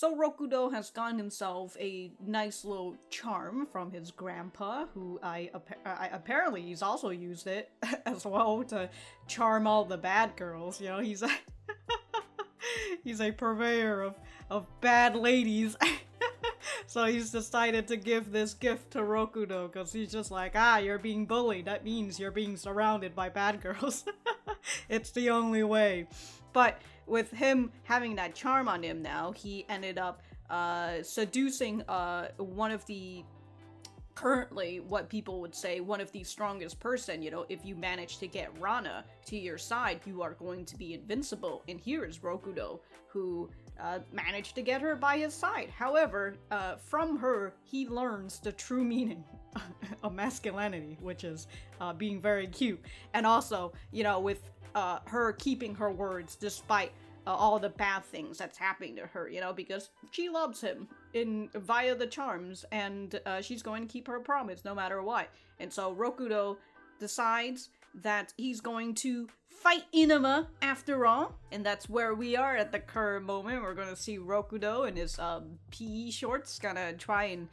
So Rokudo has gotten himself a nice little charm from his grandpa, who apparently he's also used it as well to charm all the bad girls. You know, he's a he's a purveyor of bad ladies. So he's decided to give this gift to Rokudo because he's just like, you're being bullied. That means you're being surrounded by bad girls. It's the only way. But with him having that charm on him now, he ended up seducing one of the, currently what people would say, one of the strongest person. You know, if you manage to get Ranna to your side, you are going to be invincible. And here is Rokudo, who managed to get her by his side. However, from her, he learns the true meaning of masculinity, which is being very cute. And also, you know, with her keeping her words despite all the bad things that's happening to her, you know, because she loves him via the charms, and she's going to keep her promise no matter what. And so Rokudo decides that he's going to fight Iinuma after all, and that's where we are at the current moment. We're gonna see Rokudo in his PE shorts gonna try and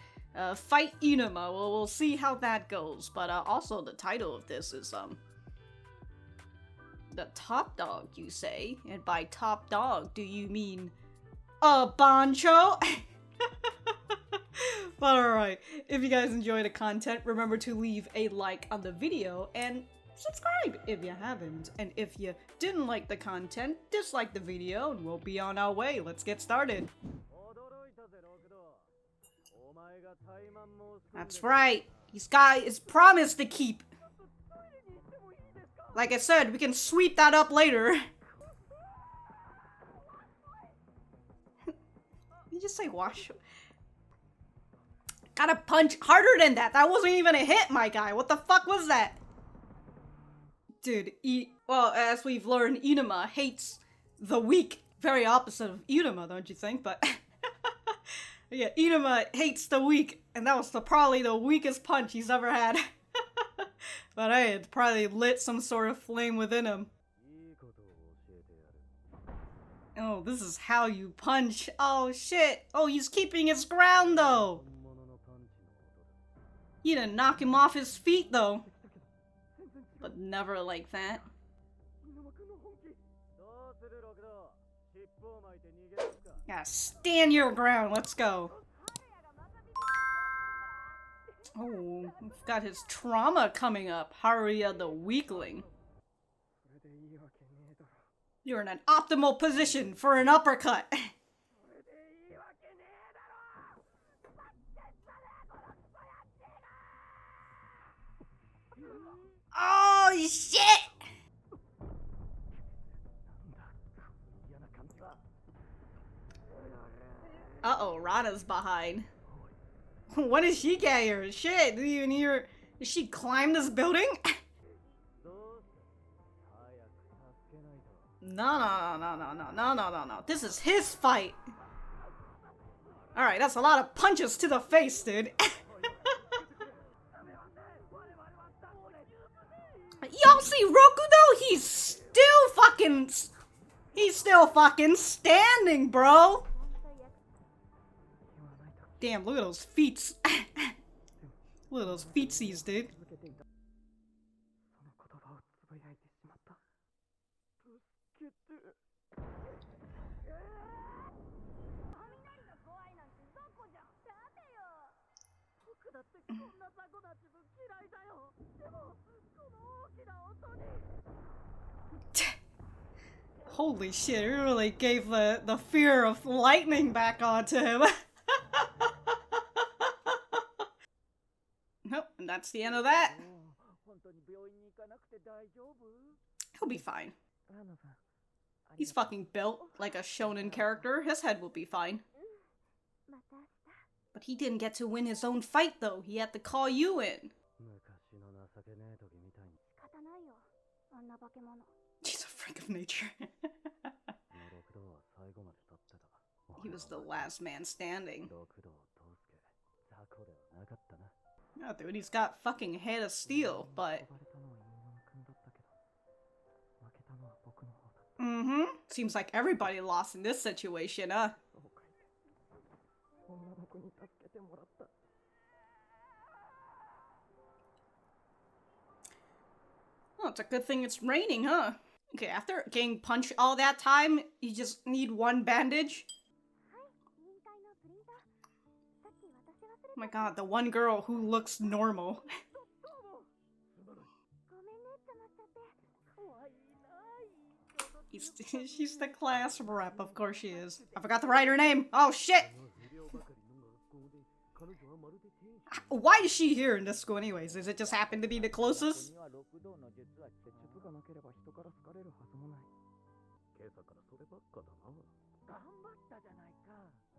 fight Iinuma. Well, we'll see how that goes. But also the title of this is the top dog, you say? And by top dog, do you mean BANCHO? But alright, if you guys enjoy the content, remember to leave a like on the video and subscribe if you haven't. And if you didn't like the content, dislike the video and we'll be on our way. Let's get started. That's right, he's got his promise to keep. Like I said, we can sweep that up later. You just say wash. Gotta punch harder than that. That wasn't even a hit, my guy. What the fuck was that? Dude, well, as we've learned, Iinuma hates the weak. Very opposite of Iinuma, don't you think? But yeah, Iinuma hates the weak, and that was probably the weakest punch he's ever had. But hey, it probably lit some sort of flame within him. Oh, this is how you punch. Oh shit. Oh, he's keeping his ground though. You didn't knock him off his feet though. But never like that. Yeah, stand your ground. Let's go. Oh, he's got his trauma coming up. Haruya the weakling. You're in an optimal position for an uppercut. Oh shit! Uh-oh, Ranna's behind. What did she get here? Shit, did you even hear? Did she climb this building? No. This is his fight. Alright, that's a lot of punches to the face, dude. Y'all see Rokudo? He's still fucking standing, bro. Damn, look at those feet. Look at those feetsies, dude. Holy shit, it really gave the fear of lightning back onto him. Nope, and that's the end of that. He'll be fine. He's fucking built like a shonen character. His head will be fine. But he didn't get to win his own fight though. He had to call you in. She's a freak of nature. He was the last man standing. No, dude, he's got fucking head of steel, but... Seems like everybody lost in this situation, huh? Oh, it's a good thing it's raining, huh? Okay, after getting punched all that time, you just need one bandage? Oh my god, the one girl who looks normal. She's the class rep, of course she is. I forgot to write her name! Oh shit! Why is she here in this school anyways? Does it just happen to be the closest?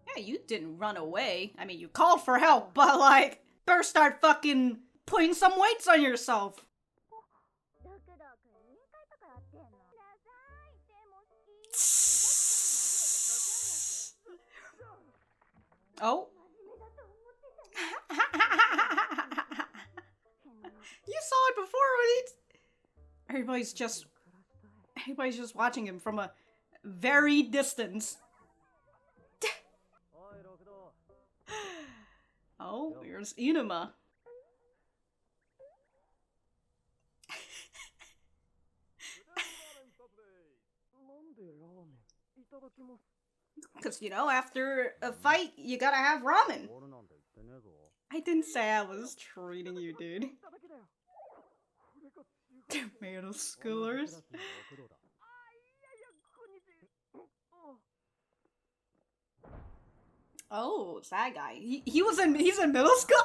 Yeah, you didn't run away. I mean, you called for help, but like, better start fucking putting some weights on yourself. Oh. You saw it before when everybody's just watching him from a very distance. Oh, here's Iinuma. Because, you know, after a fight, you gotta have ramen. I didn't say I was treating you, dude. Tomato schoolers. Oh, it's that guy. He's in middle school?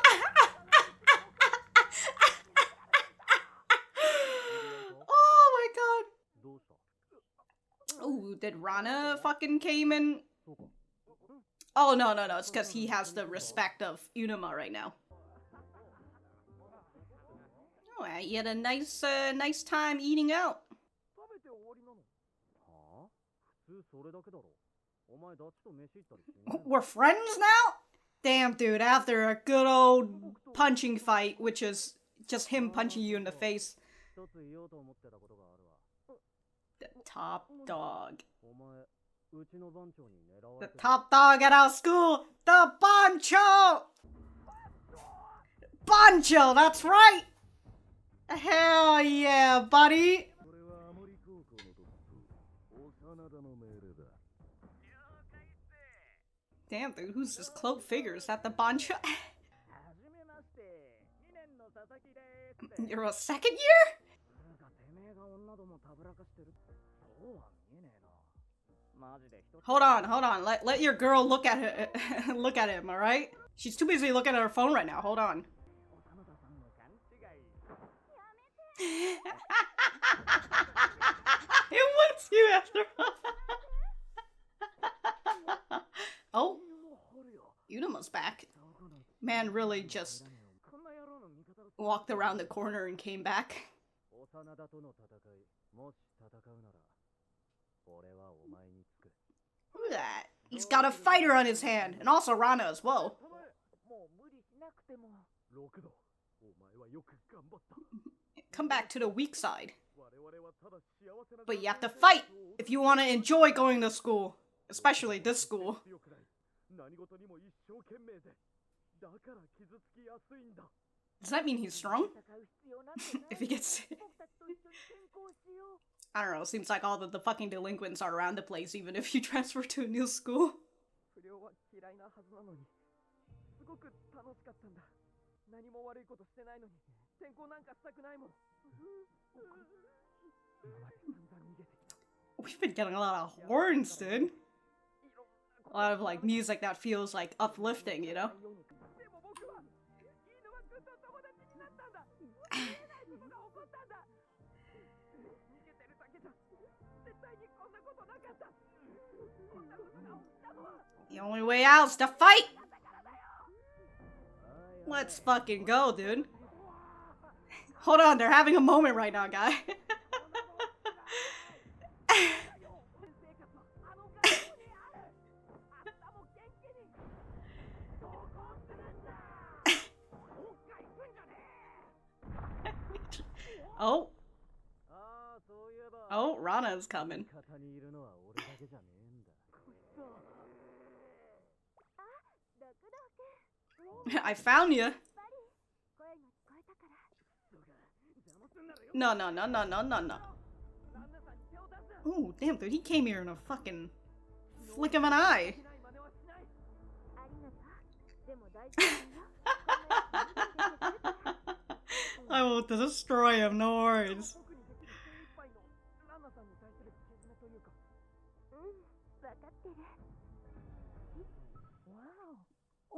Oh my god. Oh, did Ranna fucking came in? Oh, no, it's because he has the respect of Iinuma right now. Oh, yeah, you had a nice time eating out. We're friends now? Damn, dude, after a good old punching fight, which is just him punching you in the face. The top dog. The top dog at our school! The BANCHO! BANCHO, that's right! Hell yeah, buddy! Damn, dude, who's this cloaked figure? Is that the BANCHO? You're a second year? Hold on. Let your girl look at her, look at him, alright? She's too busy looking at her phone right now. Hold on. It wants you after Oh, Iinuma's back. Man really just walked around the corner and came back. Look at that. He's got a fighter on his hand, and also Ranna as well. Come back to the weak side. But you have to fight if you want to enjoy going to school. Especially this school. Does that mean he's strong? If he gets sick? I don't know, seems like all the fucking delinquents are around the place even if you transfer to a new school. We've been getting a lot of horns, dude. A lot of like music that feels like uplifting, you know? The only way out is to fight! Let's fucking go, dude. Hold on, they're having a moment right now, guy. Oh. Oh, Ranna's coming. I found you. No, no, no, no, no, no, no. Ooh, damn, dude, he came here in a fucking flick of an eye. I will destroy him, no worries.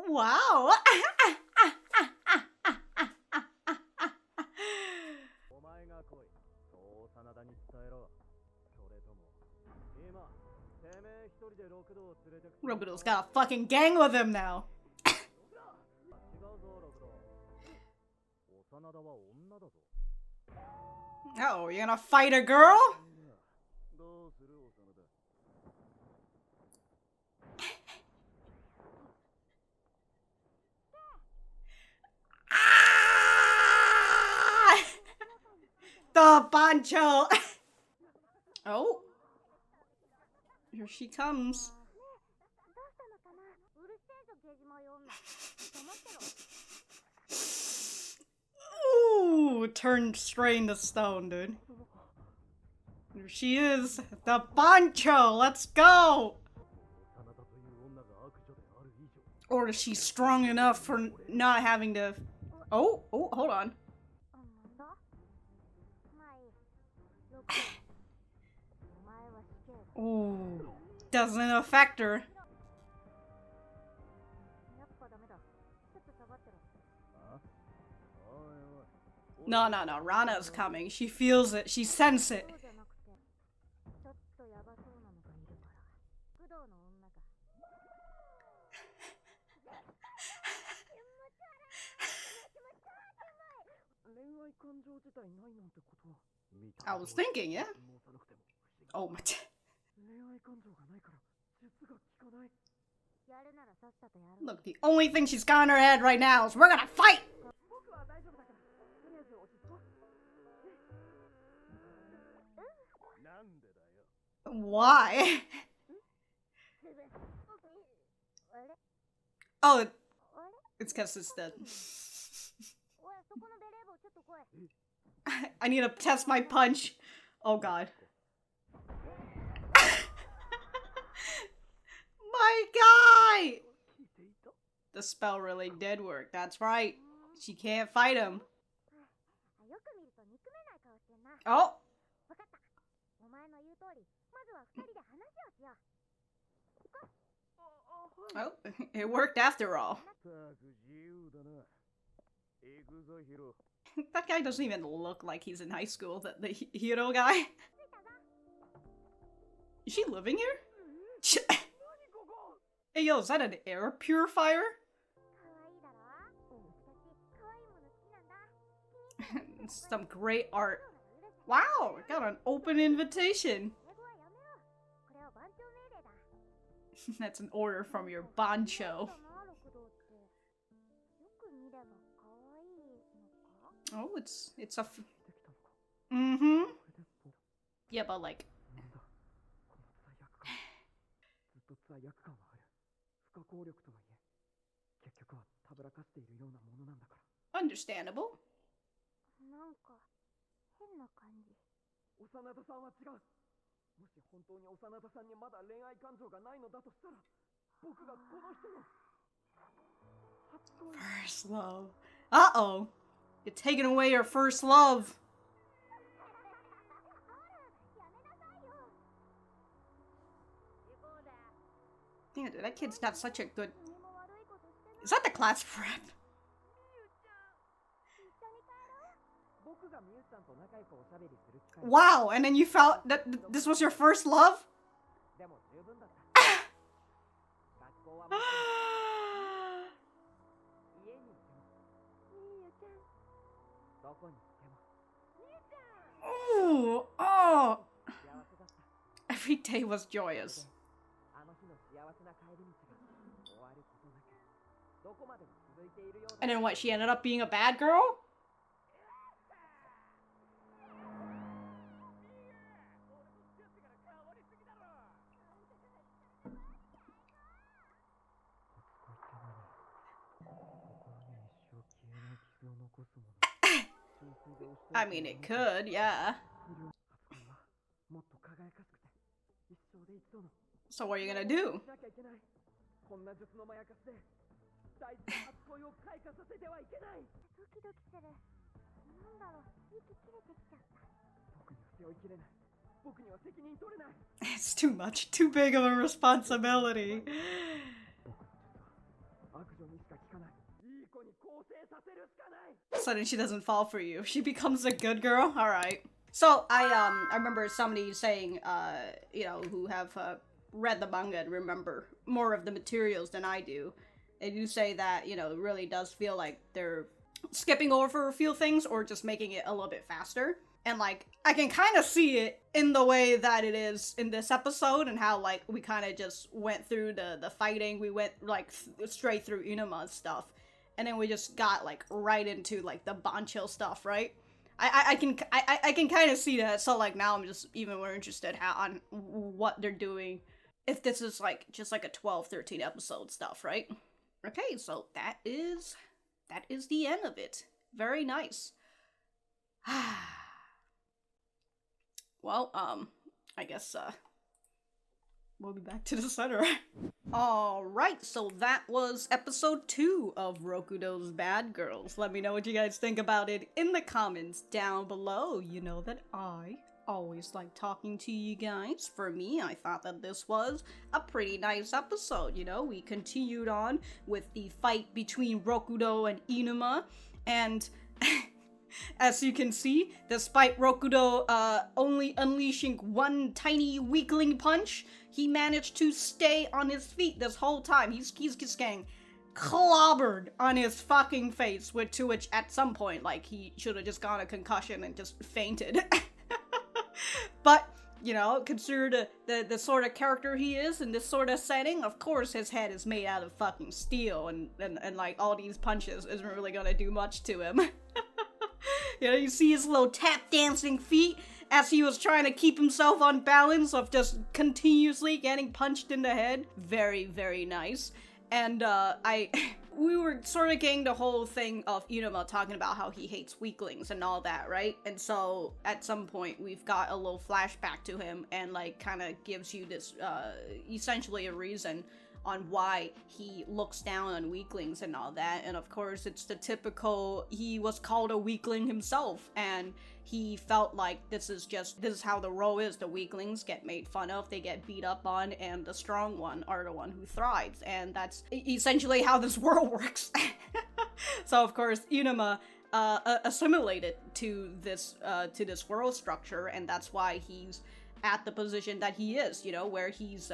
Wow! Rokudo's got a fucking gang with him now. Oh, you're gonna fight a girl? Ah! The BANCHO! Oh. Here she comes. Ooh, turned straight into stone, dude. Here she is, the BANCHO, let's go! Or is she strong enough for not having to... Oh, hold on. Ooh, doesn't affect her. No, no, no, Ranna's coming. She feels it, she senses it. I was thinking, yeah? Oh my... Look, the only thing she's got in her head right now is we're gonna fight! Why? Oh, it's because it's dead. I need to test my punch. Oh god. My guy! The spell really did work, that's right. She can't fight him. Oh! Oh, it worked after all. That guy doesn't even look like he's in high school, the hero guy. Is she living here? Hey yo, is that an air purifier? Some great art. Wow, got an open invitation. That's an order from your BANCHO. Oh, it's a mm-hmm. Yeah, but like... Understandable. First love. Uh-oh. You're taking away your first love. Damn, dude, that kid's got such a good... Is that the class rep? Wow, and then you felt that this was your first love? Ooh, oh! Every day was joyous. And then what, she ended up being a bad girl? I mean, it could, yeah. So what are you gonna do? It's too much, too big of a responsibility. So then she doesn't fall for you. She becomes a good girl? Alright. So, I remember somebody saying, you know, who have, read the manga and remember more of the materials than I do. They do say that, you know, it really does feel like they're skipping over a few things or just making it a little bit faster. And, like, I can kind of see it in the way that it is in this episode and how, like, we kind of just went through the fighting. We went, like, straight through Iinuma's stuff. And then we just got, like, right into, like, the BANCHO stuff, right? I can kind of see that. So, like, now I'm just even more interested on what they're doing. If this is, like, just, like, a 12, 13 episode stuff, right? Okay, so that is the end of it. Very nice. Well, I guess, we'll be back to the center. Alright, so that was episode 2 of Rokudo's Bad Girls. Let me know what you guys think about it in the comments down below. You know that I always like talking to you guys. For me, I thought that this was a pretty nice episode, you know? We continued on with the fight between Rokudo and Iinuma, and as you can see, despite Rokudo only unleashing one tiny weakling punch, he managed to stay on his feet this whole time. He's just getting clobbered on his fucking face, to which at some point, like, he should have just gotten a concussion and just fainted. But, you know, consider the sort of character he is in this sort of setting, of course his head is made out of fucking steel, and like, all these punches isn't really gonna do much to him. You know, you see his little tap dancing feet as he was trying to keep himself on balance of just continuously getting punched in the head. Very, very nice. And, we were sort of getting the whole thing of Iinuma talking about how he hates weaklings and all that, right? And so, at some point, we've got a little flashback to him and, like, kind of gives you this, essentially a reason on why he looks down on weaklings and all that. And of course, it's the typical, he was called a weakling himself, and he felt like this is how the role is. The weaklings get made fun of, they get beat up on, and the strong one are the one who thrives. And that's essentially how this world works. So of course, Iinuma assimilated to this world structure, and that's why he's at the position that he is, you know, where he's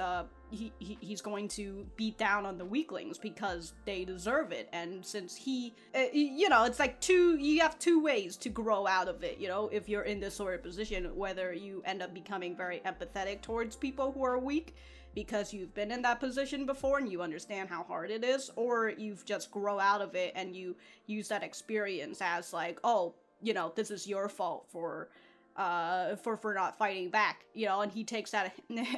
going to beat down on the weaklings because they deserve it. And since he, you know, it's like you have two ways to grow out of it, you know, if you're in this sort of position, whether you end up becoming very empathetic towards people who are weak because you've been in that position before and you understand how hard it is, or you've just grow out of it and you use that experience as like, oh, you know, this is your fault for not fighting back, you know. And he takes that,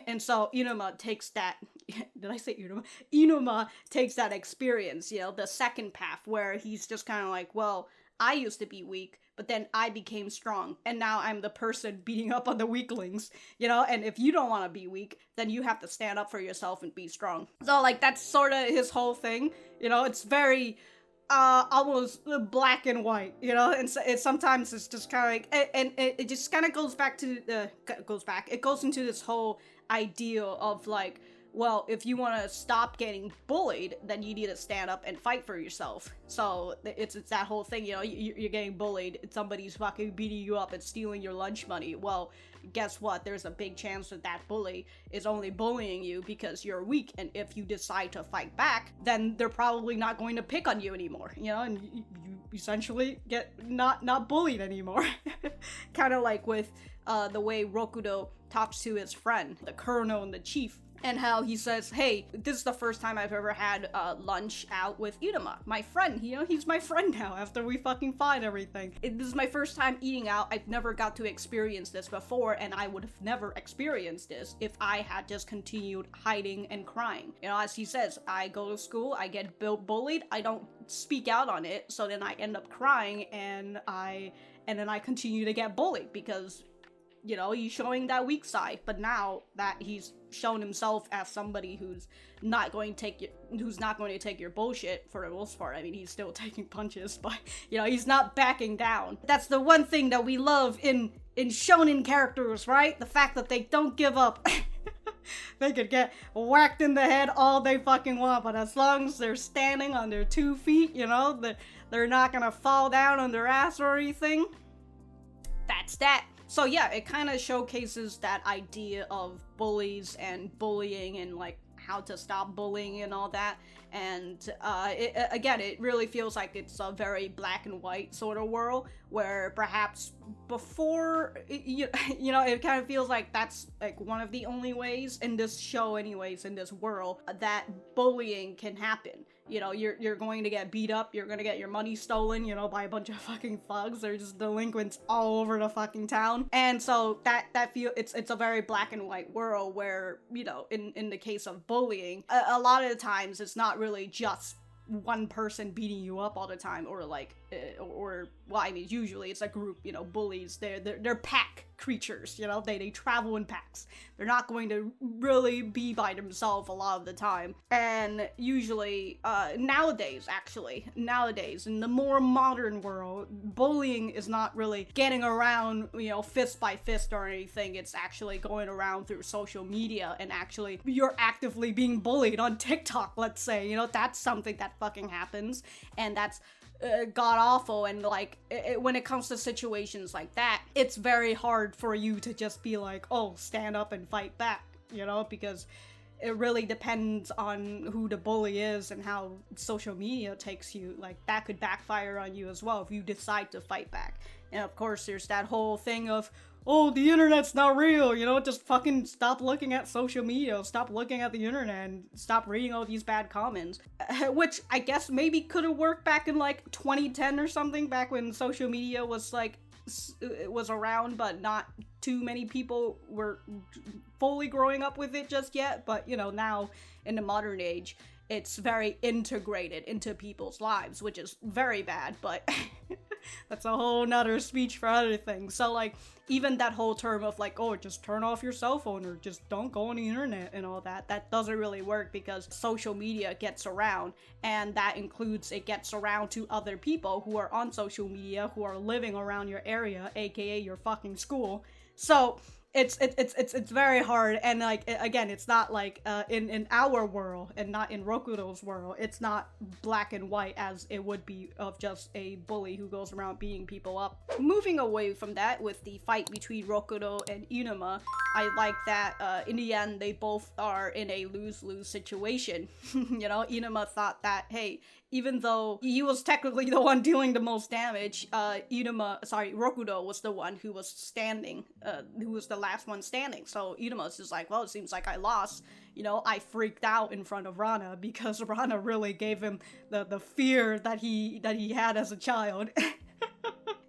and so Iinuma takes that, did I say Iinuma? Iinuma takes that experience, you know, the second path, where he's just kind of like, well, I used to be weak, but then I became strong, and now I'm the person beating up on the weaklings, you know. And if you don't want to be weak, then you have to stand up for yourself and be strong. So, like, that's sort of his whole thing, you know. It's very almost black and white, you know. And so sometimes it's just kind of like, and it just kind of goes into this whole ideal of like, well, if you want to stop getting bullied, then you need to stand up and fight for yourself. So it's that whole thing, you know, you're getting bullied, somebody's fucking beating you up and stealing your lunch money. Well, guess what? There's a big chance that that bully is only bullying you because you're weak, and if you decide to fight back, then they're probably not going to pick on you anymore, you know, and you essentially get not bullied anymore. Kind of like with the way Rokudo talks to his friend, the colonel and the chief, and how he says, hey, this is the first time I've ever had lunch out with Iinuma, my friend, you know, he's my friend now after we fucking fought everything. This is my first time eating out. I've never got to experience this before, and I would have never experienced this if I had just continued hiding and crying. You know, as he says, I go to school, I get bullied, I don't speak out on it, so then I end up crying, and I and then I continue to get bullied because, you know, he's showing that weak side. But now that he's shown himself as somebody who's not going to take your bullshit for the most part. I mean, he's still taking punches, but, you know, he's not backing down. That's the one thing that we love in shonen characters, right? The fact that they don't give up. They could get whacked in the head all they fucking want, but as long as they're standing on their 2 feet, you know, they're not gonna fall down on their ass or anything. That's that. So yeah, it kind of showcases that idea of bullies and bullying and like how to stop bullying and all that. And it really feels like it's a very black and white sort of world where perhaps before, you know, it kind of feels like that's like one of the only ways in this show anyways, in this world, that bullying can happen. You know, you're going to get beat up, you're gonna get your money stolen, you know, by a bunch of fucking thugs. They're just delinquents all over the fucking town. And so it's a very black and white world where, you know, in the case of bullying, a lot of the times it's not really just one person beating you up all the time, or like, well, I mean, usually it's a group, you know, bullies, they're pack creatures, you know, they travel in packs. They're not going to really be by themselves a lot of the time. And usually, nowadays, in the more modern world, bullying is not really getting around, you know, fist by fist or anything. It's actually going around through social media, and actually you're actively being bullied on TikTok, let's say, you know, that's something that fucking happens, and that's god awful. And like when it comes to situations like that, it's very hard for you to just be like, oh, stand up and fight back, you know, because it really depends on who the bully is and how social media takes you. Like, that could backfire on you as well if you decide to fight back. And of course there's that whole thing of, oh, the internet's not real, you know, just fucking stop looking at social media, stop looking at the internet, and stop reading all these bad comments. Which I guess maybe could have worked back in like 2010 or something, back when social media was like, it was around, but not too many people were fully growing up with it just yet. But, you know, now in the modern age, it's very integrated into people's lives, which is very bad, but that's a whole nother speech for other things. So like, even that whole term of like, oh, just turn off your cell phone or just don't go on the internet and all that, that doesn't really work, because social media gets around, and that includes, it gets around to other people who are on social media, who are living around your area, aka your fucking school. So it's very hard. And like, again, it's not like in our world, and not in Rokudo's world, it's not black and white as it would be of just a bully who goes around beating people up. Moving away from that, with the fight between Rokudo and Iinuma, I like that in the end they both are in a lose-lose situation. You know, Iinuma thought that, hey, even though he was technically the one dealing the most damage, Rokudo was the one who was standing, who was the last one standing. So Iinuma's just like, well, it seems like I lost. You know, I freaked out in front of Ranna, because Ranna really gave him the fear that he had as a child.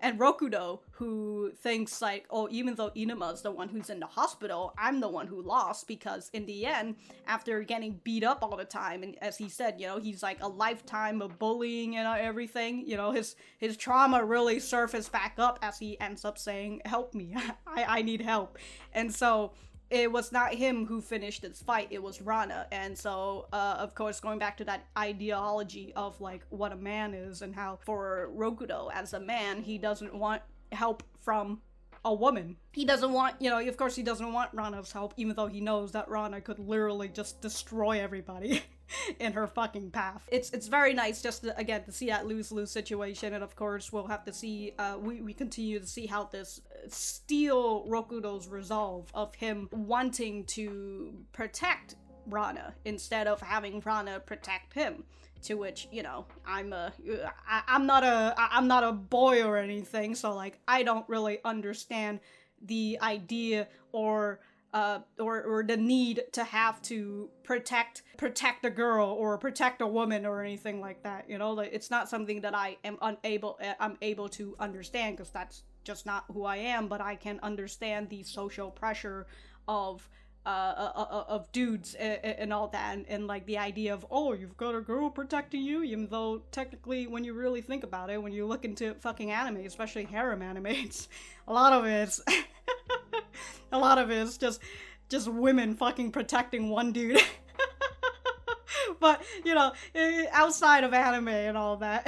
And Rokudo, who thinks like, oh, even though Iinuma's the one who's in the hospital, I'm the one who lost, because in the end, after getting beat up all the time, and as he said, you know, he's like a lifetime of bullying and everything, you know, his trauma really surfaced back up as he ends up saying, help me, I need help. And so it was not him who finished this fight, it was Ranna. And so, of course, going back to that ideology of, like, what a man is, and how, for Rokudo, as a man, he doesn't want help from a woman. He doesn't want, you know, of course he doesn't want Ranna's help, even though he knows that Ranna could literally just destroy everybody in her fucking path. It's very nice just to, again, to see that lose-lose situation. And of course we'll have to see, we continue to see how this steel Rokudo's resolve of him wanting to protect Ranna instead of having Ranna protect him. To which, you know, I'm not a boy or anything, so like, I don't really understand the idea or the need to have to protect a girl or protect a woman or anything like that. You know, like, it's not something that I'm able to understand, because that's just not who I am. But I can understand the social pressure of of dudes and all that, and like the idea of, oh, you've got a girl protecting you, even though technically when you really think about it, when you look into fucking anime, especially harem animes, a lot of it's a lot of it is just women fucking protecting one dude. But you know, outside of anime and all that,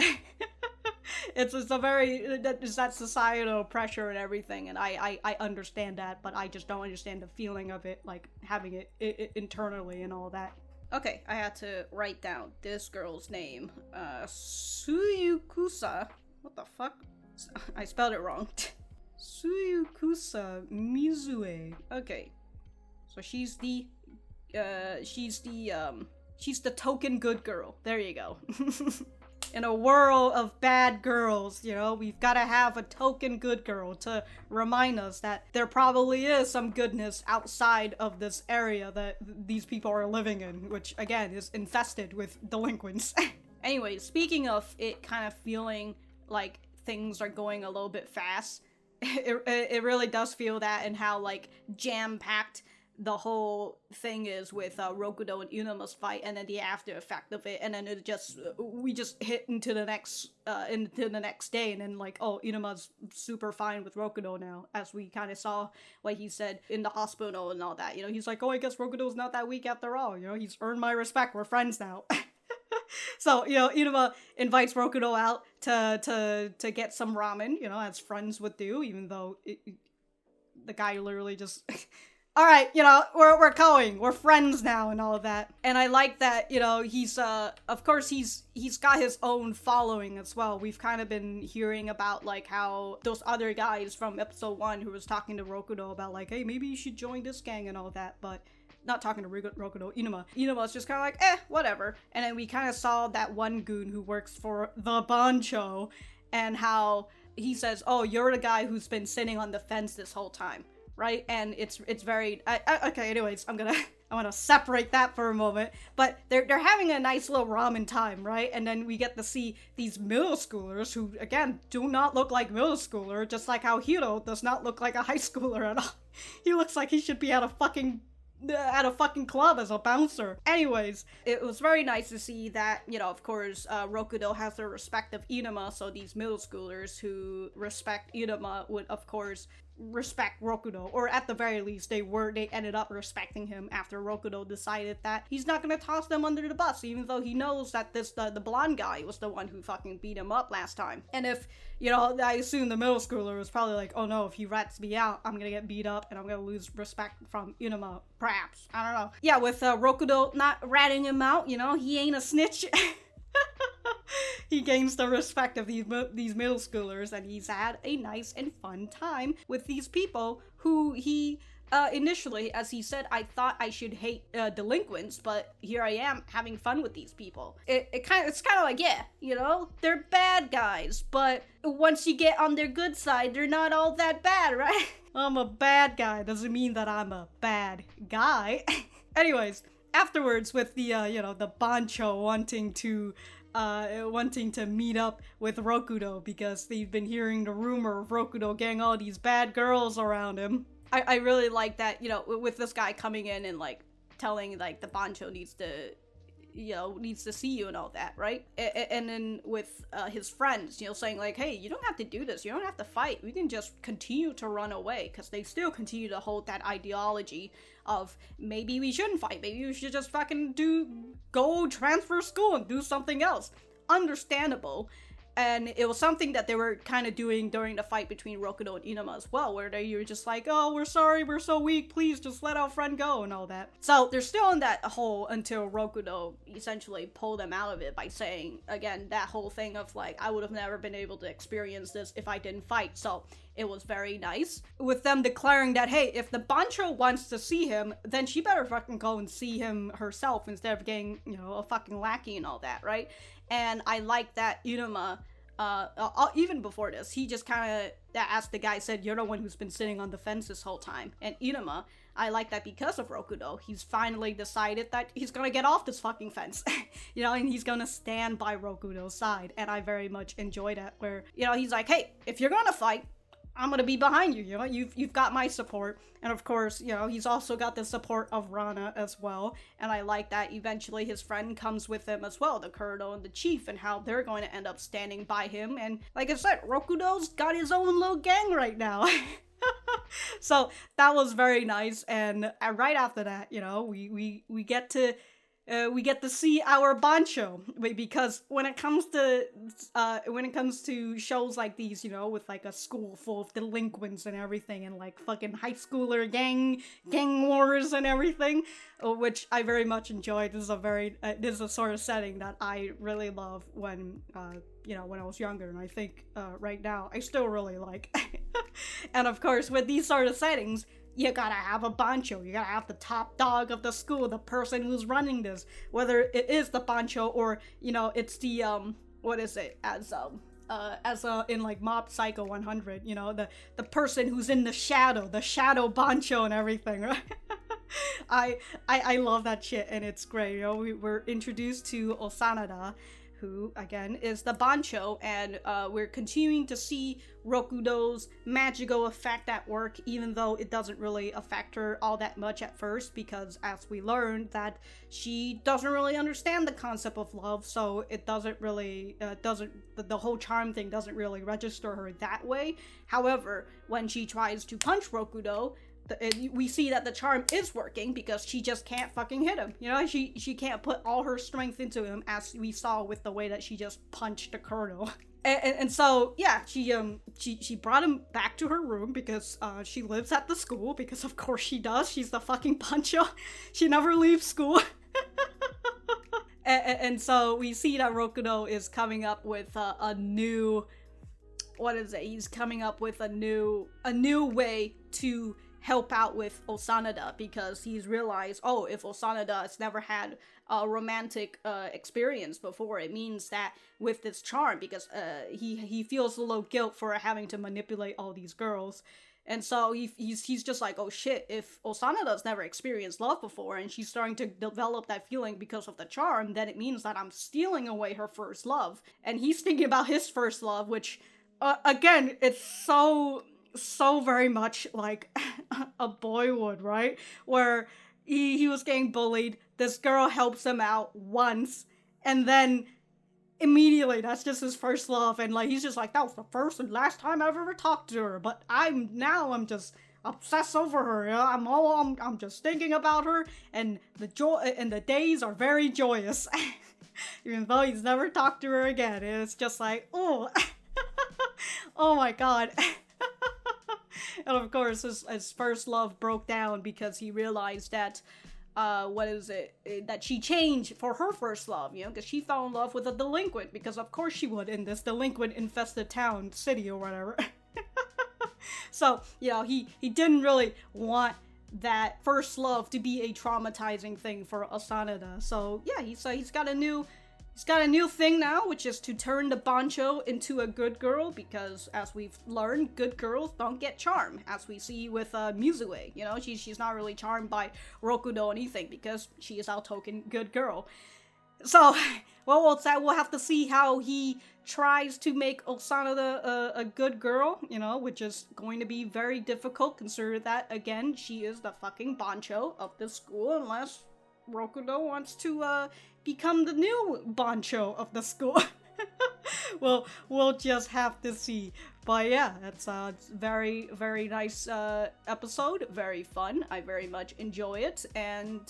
it's a very, it's that societal pressure and everything, and I understand that, but I just don't understand the feeling of it, like having it internally and all that. Okay, I had to write down this girl's name. Suyukusa. What the fuck? I spelled it wrong. Suyukusa Mizue. Okay, so she's the token good girl. There you go. In a world of bad girls, you know, we've got to have a token good girl to remind us that there probably is some goodness outside of this area that these people are living in, which again is infested with delinquents. Anyway, speaking of it kind of feeling like things are going a little bit fast, it really does feel that, and how like jam-packed the whole thing is with Rokudo and Iinuma's fight, and then the after effect of it, and then we just hit into the next day, and then like, oh, Iinuma's super fine with Rokudo now, as we kind of saw what he said in the hospital and all that. You know, he's like, oh, I guess Rokudo's not that weak after all. You know, he's earned my respect. We're friends now. So, you know, Iinuma invites Rokudo out to get some ramen, you know, as friends would do, even though the guy literally just all right, you know, we're going, we're friends now and all of that. And I like that, you know, he's, of course, he's got his own following as well. We've kind of been hearing about, like, how those other guys from episode 1 who was talking to Rokudo about, like, hey, maybe you should join this gang and all that, but not talking to Rokudo, Iinuma. Iinuma's just kind of like, whatever. And then we kind of saw that one goon who works for the BANCHO, and how he says, oh, you're the guy who's been sitting on the fence this whole time. Right? And it's very okay, anyways, I want to separate that for a moment. But they're having a nice little ramen time, right? And then we get to see these middle schoolers who, again, do not look like middle schooler, just like how Hiro does not look like a high schooler at all. He looks like he should be at a fucking club as a bouncer. Anyways, it was very nice to see that, you know, of course, Rokudo has the respect of Iinuma, so these middle schoolers who respect Iinuma would, of course, respect Rokudo, or at the very least they ended up respecting him after Rokudo decided that he's not gonna toss them under the bus, even though he knows that the blonde guy was the one who fucking beat him up last time. And if, you know, I assume the middle schooler was probably like, oh no, if he rats me out, I'm gonna get beat up and I'm gonna lose respect from Iinuma, perhaps, I don't know. Yeah, with Rokudo not ratting him out, you know, he ain't a snitch. He gains the respect of these middle schoolers, and he's had a nice and fun time with these people who he initially, as he said, I thought I should hate delinquents, but here I am having fun with these people. It's kind of like, yeah, you know, they're bad guys, but once you get on their good side, they're not all that bad, right? I'm a bad guy doesn't mean that I'm a bad guy. Anyways, afterwards, with the you know, the BANCHO wanting to meet up with Rokudo because they've been hearing the rumor of Rokudo getting all these bad girls around him. I really like that, you know, with this guy coming in and like telling like the BANCHO needs to see you and all that, right? And then with his friends, you know, saying like, hey, you don't have to do this, you don't have to fight, we can just continue to run away, because they still continue to hold that ideology of maybe we shouldn't fight, maybe we should just fucking go transfer school and do something else. Understandable. And it was something that they were kind of doing during the fight between Rokudo and Iinuma as well, where they were just like, oh, we're sorry, we're so weak, please just let our friend go and all that. So they're still in that hole until Rokudo essentially pulled them out of it by saying, again, that whole thing of like, I would have never been able to experience this if I didn't fight. So it was very nice with them declaring that, hey, if the BANCHO wants to see him, then she better fucking go and see him herself instead of getting, you know, a fucking lackey and all that, right? And I like that Iinuma, even before this, he just kind of, as the guy said, you're the one who's been sitting on the fence this whole time. And Iinuma, I like that because of Rokudo, he's finally decided that he's gonna get off this fucking fence, you know, and he's gonna stand by Rokudo's side. And I very much enjoy that, where, you know, he's like, hey, if you're gonna fight, I'm gonna be behind you, you know, you've got my support. And of course, you know, he's also got the support of Ranna as well, and I like that eventually his friend comes with him as well, the colonel and the chief, and how they're going to end up standing by him. And like I said, Rokudo's got his own little gang right now. So that was very nice, and right after that, you know, we get to see our BANCHO, because when it comes to shows like these, you know, with like a school full of delinquents and everything, and like fucking high schooler gang wars and everything, which I very much enjoyed. This is a sort of setting that I really love when you know, when I was younger, and I think right now I still really like. And of course, with these sort of settings, you gotta have a BANCHO. You gotta have the top dog of the school, the person who's running this. Whether it is the BANCHO or, you know, it's the, what is it, as in like Mob Psycho 100, you know, the person who's in the shadow BANCHO and everything, right? I love that shit, and it's great. You know, we're introduced to Osanada, who, again, is the BANCHO, and we're continuing to see Rokudo's magical effect at work, even though it doesn't really affect her all that much at first, because as we learned, that she doesn't really understand the concept of love, so it doesn't really, the whole charm thing doesn't really register her that way. However, when she tries to punch Rokudo, we see that the charm is working, because she just can't fucking hit him. You know, she can't put all her strength into him, as we saw with the way that she just punched the colonel. And so, yeah, she brought him back to her room, because she lives at the school, because of course she does. She's the fucking BANCHO. She never leaves school. And so we see that Rokudo is coming up with a new, what is it? He's coming up with a new way to help out with Osanada, because he's realized, oh, if Osanada has never had a romantic experience before, it means that with this charm, because he feels a little guilt for having to manipulate all these girls. And so he's just like, oh shit, if Osanada's never experienced love before and she's starting to develop that feeling because of the charm, then it means that I'm stealing away her first love. And he's thinking about his first love, which again, it's so very much like a boy would, right? Where he was getting bullied, this girl helps him out once, and then immediately that's just his first love, and like he's just like, that was the first and last time I've ever talked to her, but I'm just obsessed over her, you know? I'm just thinking about her, and the days are very joyous. Even though he's never talked to her again, it's just like, oh oh my god. And of course, his first love broke down because he realized that, that she changed for her first love, you know, because she fell in love with a delinquent, because of course she would in this delinquent-infested town, city, or whatever. So, you know, he didn't really want that first love to be a traumatizing thing for Osanada. So, yeah, he's got a new thing now, which is to turn the BANCHO into a good girl, because as we've learned, good girls don't get charmed, as we see with Mizue. You know, she's not really charmed by Rokudo or anything, because she is our token good girl. So, well, we'll have to see how he tries to make Osanada a good girl, you know, which is going to be very difficult, considering that, again, she is the fucking BANCHO of the school, unless Rokudo wants to become the new BANCHO of the school. Well, we'll just have to see. But yeah, it's a very, very nice episode. Very fun. I very much enjoy it. And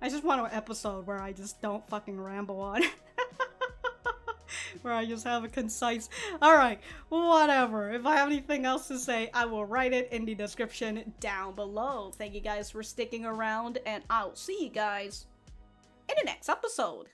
I just want an episode where I just don't fucking ramble on. Where I just have a concise... Alright, whatever. If I have anything else to say, I will write it in the description down below. Thank you guys for sticking around, and I'll see you guys in the next episode.